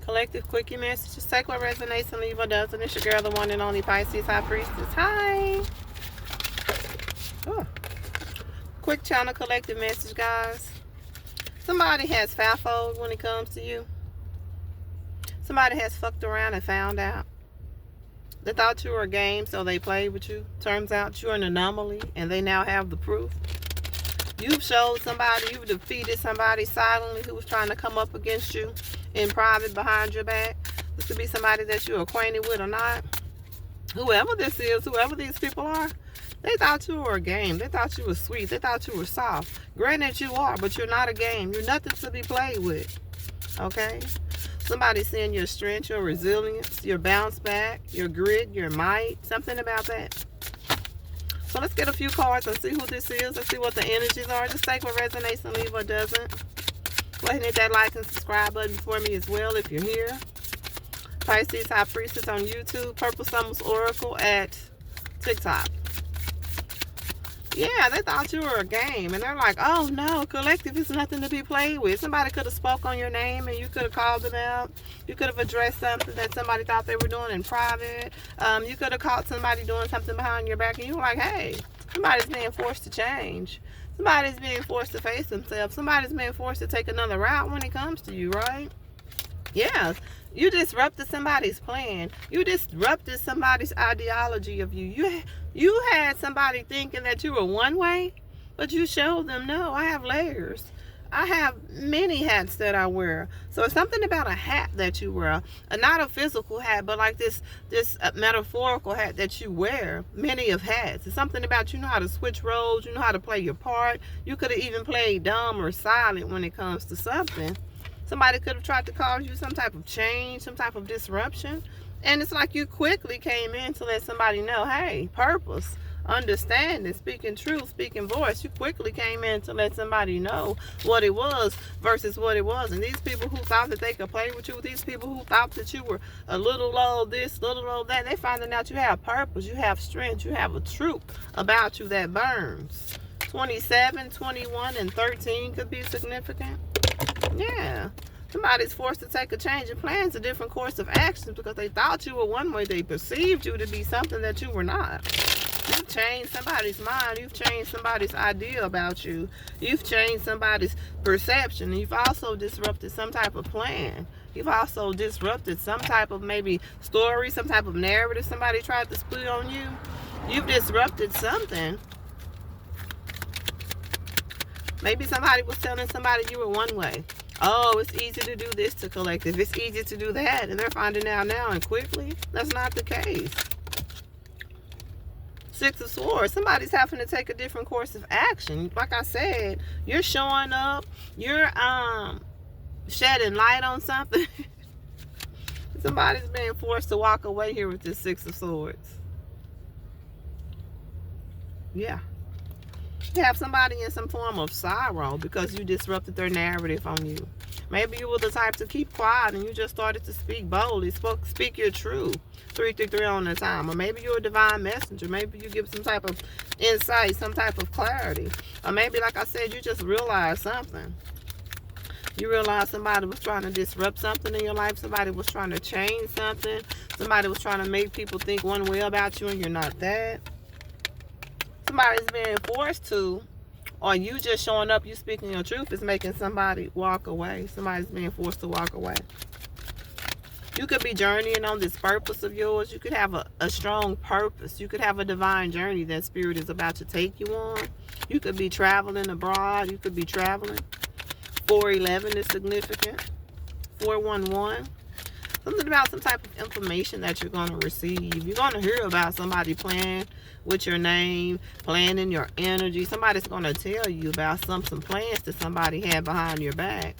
Collective quickie messages. Take what resonates and leave what doesn't. It's your girl, the one and only Pisces High Priestess. Hi. Oh. Quick channel collective message, guys. Somebody has FAFO when it comes to you. Somebody has fucked around and found out. They thought you were a game, so they played with you. Turns out you're an anomaly, and they now have the proof. You've showed somebody, you've defeated somebody silently who was trying to come up against you in private behind your back. This could be somebody that you're acquainted with or not. Whoever this is, whoever these people are, they thought you were a game. They thought you were sweet. They thought you were soft. Granted, you are, but you're not a game. You're nothing to be played with. Okay? Somebody's seeing your strength, your resilience, your bounce back, your grit, your might. Something about that. So let's get a few cards and see who this is. Let's see what the energies are. Just take what resonates and leave what doesn't. Go ahead and hit that like and subscribe button for me as well if you're here. Pisces High Priestess on YouTube. Purple Summers Oracle at TikTok. Yeah, they thought you were a game. And they're like, oh no, collective is nothing to be played with. Somebody could have spoke on your name and you could have called them out. You could have addressed something that somebody thought they were doing in private. You could have caught somebody doing something behind your back and you were like, hey, somebody's being forced to change. Somebody's being forced to face themselves. Somebody's being forced to take another route when it comes to you, right? Yeah, you disrupted somebody's plan. You disrupted somebody's ideology of you. You had somebody thinking that you were one way, but you showed them, no, I have layers. I have many hats that I wear. So it's something about a hat that you wear. Not a physical hat, but like this metaphorical hat that you wear. Many of hats. It's something about you know how to switch roles. You know how to play your part. You could have even played dumb or silent when it comes to something. Somebody could have tried to cause you some type of change, some type of disruption. And it's like you quickly came in to let somebody know, hey, purpose, understanding, speaking truth, speaking voice. You quickly came in to let somebody know what it was versus what it was. And these people who thought that they could play with you, these people who thought that you were a little old this, little old that, they finding out you have purpose, you have strength, you have a truth about you that burns. 27, 21, and 13 could be significant. Yeah. Somebody's forced to take a change of plans, a different course of actions because they thought you were one way. They perceived you to be something that you were not. You've changed somebody's mind. You've changed somebody's idea about you. You've changed somebody's perception. You've also disrupted some type of plan. You've also disrupted some type of maybe story, some type of narrative somebody tried to split on you. You've disrupted something. Maybe somebody was telling somebody you were one way. Oh, it's easy to do this to collective. It's easy to do that. And they're finding out now and quickly. That's not the case. Six of Swords. Somebody's having to take a different course of action. Like I said, you're showing up. You're shedding light on something. Somebody's being forced to walk away here with this Six of Swords. Yeah. You have somebody in some form of sorrow because you disrupted their narrative on you. Maybe you were the type to keep quiet and you just started to speak boldly, speak your truth. 333 on the time. Or maybe you're a divine messenger. Maybe you give some type of insight, some type of clarity. Or maybe, like I said, you just realized something. You realized somebody was trying to disrupt something in your life. Somebody was trying to change something. Somebody was trying to make people think one way about you and you're not that. Somebody's being forced to, or you just showing up, you speaking your truth is making somebody walk away. Somebody's being forced to walk away. You could be journeying on this purpose of yours. You could have a strong purpose. You could have a divine journey that spirit is about to take you on. You could be traveling abroad. You could be traveling. 411 is significant. 411. Something about some type of information that you're going to receive. You're going to hear about somebody playing with your name, playing in your energy. Somebody's going to tell you about some plans that somebody had behind your back.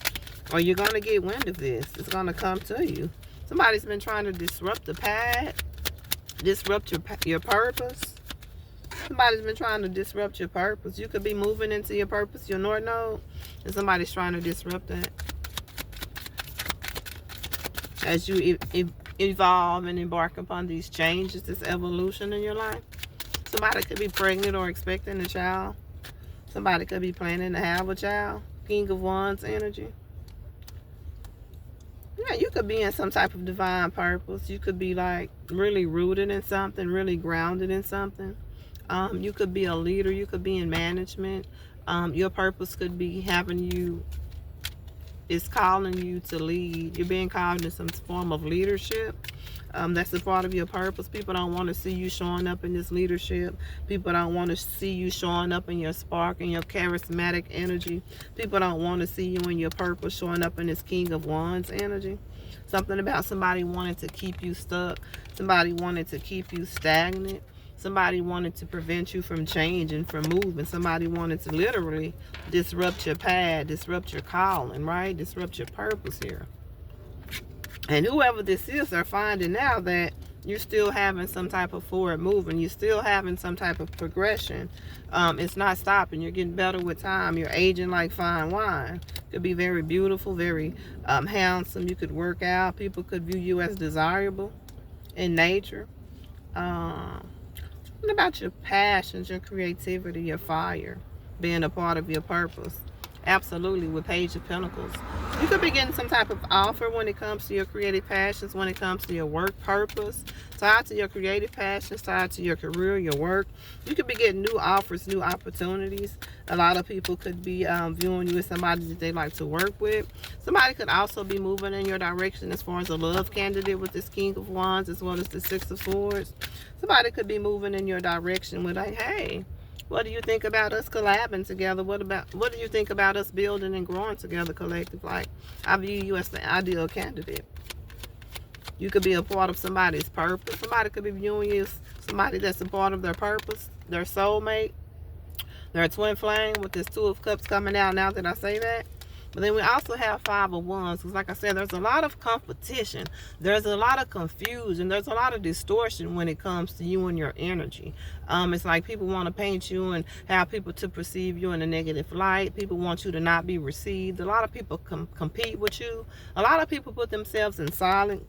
Or you're going to get wind of this. It's going to come to you. Somebody's been trying to disrupt the path, disrupt your purpose. Somebody's been trying to disrupt your purpose. You could be moving into your purpose, your North Node, and somebody's trying to disrupt that. As you evolve and embark upon these changes, this evolution in your life. Somebody could be pregnant or expecting a child. Somebody could be planning to have a child. King of Wands energy. Yeah, you could be in some type of divine purpose. You could be like really rooted in something, really grounded in something. You could be a leader. You could be in management. Your purpose could be having you, is calling you to lead. You're being called in some form of leadership. That's a part of your purpose. People don't want to see you showing up in this leadership. People don't want to see you showing up in your spark and your charismatic energy. People don't want to see you in your purpose showing up in this King of Wands energy. Something about somebody wanting to keep you stuck. Somebody wanted to keep you stagnant. Somebody wanted to prevent you from changing, from moving. Somebody wanted to literally disrupt your path, disrupt your calling, right? Disrupt your purpose here. And whoever this is, they're finding now that you're still having some type of forward movement. You're still having some type of progression. It's not stopping. You're getting better with time. You're aging like fine wine. Could be very beautiful, very handsome. You could work out. People could view you as desirable in nature. What about your passions, your creativity, your fire, being a part of your purpose? Absolutely, with Page of Pentacles. You could be getting some type of offer when it comes to your creative passions, when it comes to your work purpose, tied to your creative passions, tied to your career, your work. You could be getting new offers, new opportunities. A lot of people could be viewing you as somebody that they like to work with. Somebody could also be moving in your direction as far as a love candidate with this King of Wands as well as the Six of Swords. Somebody could be moving in your direction with like, hey, what do you think about us collabing together? What do you think about us building and growing together collective? Like, I view you as the ideal candidate. You could be a part of somebody's purpose. Somebody could be viewing you as somebody that's a part of their purpose, their soulmate, their twin flame, with this Two of Cups coming out now that I say that. But then we also have Five of Wands, because like I said, there's a lot of competition. There's a lot of confusion. There's a lot of distortion when it comes to you and your energy. It's like people want to paint you and have people to perceive you in a negative light. People want you to not be received. A lot of people compete with you. A lot of people put themselves in silent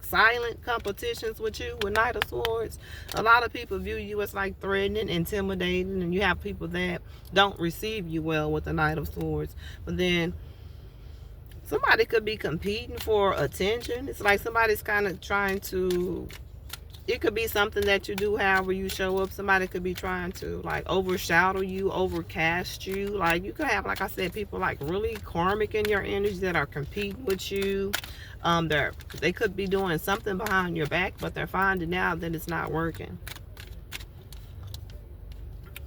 competitions with you with Knight of Swords. A lot of people view you as like threatening, intimidating, and you have people that don't receive you well with the Knight of Swords. But then somebody could be competing for attention. It's like somebody's kind of trying to, it could be something that you do however you show up. Somebody could be trying to like overshadow you, overcast you. Like you could have, like I said, people like really karmic in your energy that are competing with you. They could be doing something behind your back, but they're finding out that it's not working.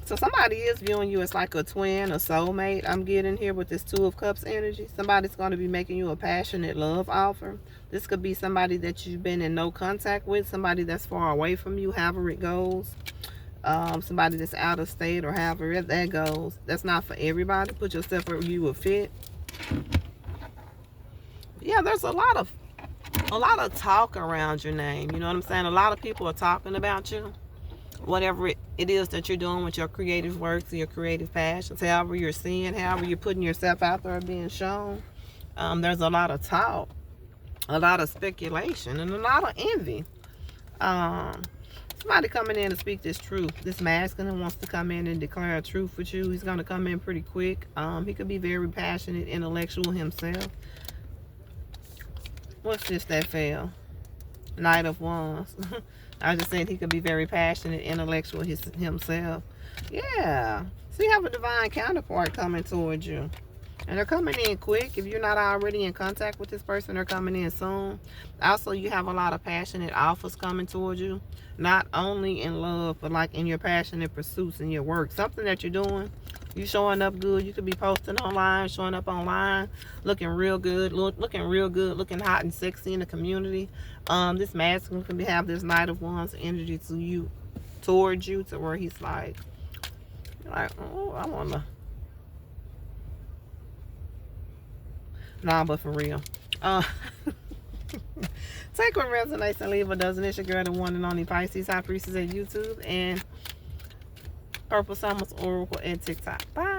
So somebody is viewing you as like a twin, a soulmate. I'm getting here with this Two of Cups energy. Somebody's going to be making you a passionate love offer. This could be somebody that you've been in no contact with, somebody that's far away from you, however it goes. Somebody that's out of state or however that goes. That's not for everybody. Put yourself where you will fit. Yeah, there's a lot of talk around your name. You know what I'm saying? A lot of people are talking about you. Whatever it is that you're doing with your creative works or your creative passions, however you're seeing, however you're putting yourself out there being shown, there's a lot of talk, a lot of speculation, and a lot of envy. Somebody coming in to speak this truth. This masculine wants to come in and declare a truth with you. He's going to come in pretty quick. He could be very passionate, intellectual himself. What's this that fell? Knight of Wands. I just said he could be very passionate, intellectual himself. Yeah. So you have a divine counterpart coming towards you. And they're coming in quick. If you're not already in contact with this person, they're coming in soon. Also, you have a lot of passionate offers coming towards you. Not only in love, but like in your passionate pursuits in your work. Something that you're doing. You showing up good. You could be posting online, showing up online, looking real good, looking hot and sexy in the community. This masculine can have this Knight of Wands energy towards you, to where he's like, oh, I wanna. Nah, but for real. Take what resonates and leave what doesn't. It's your girl, the one and only Pisces High Priestess at YouTube and Purple Summers Oracle at TikTok. Bye.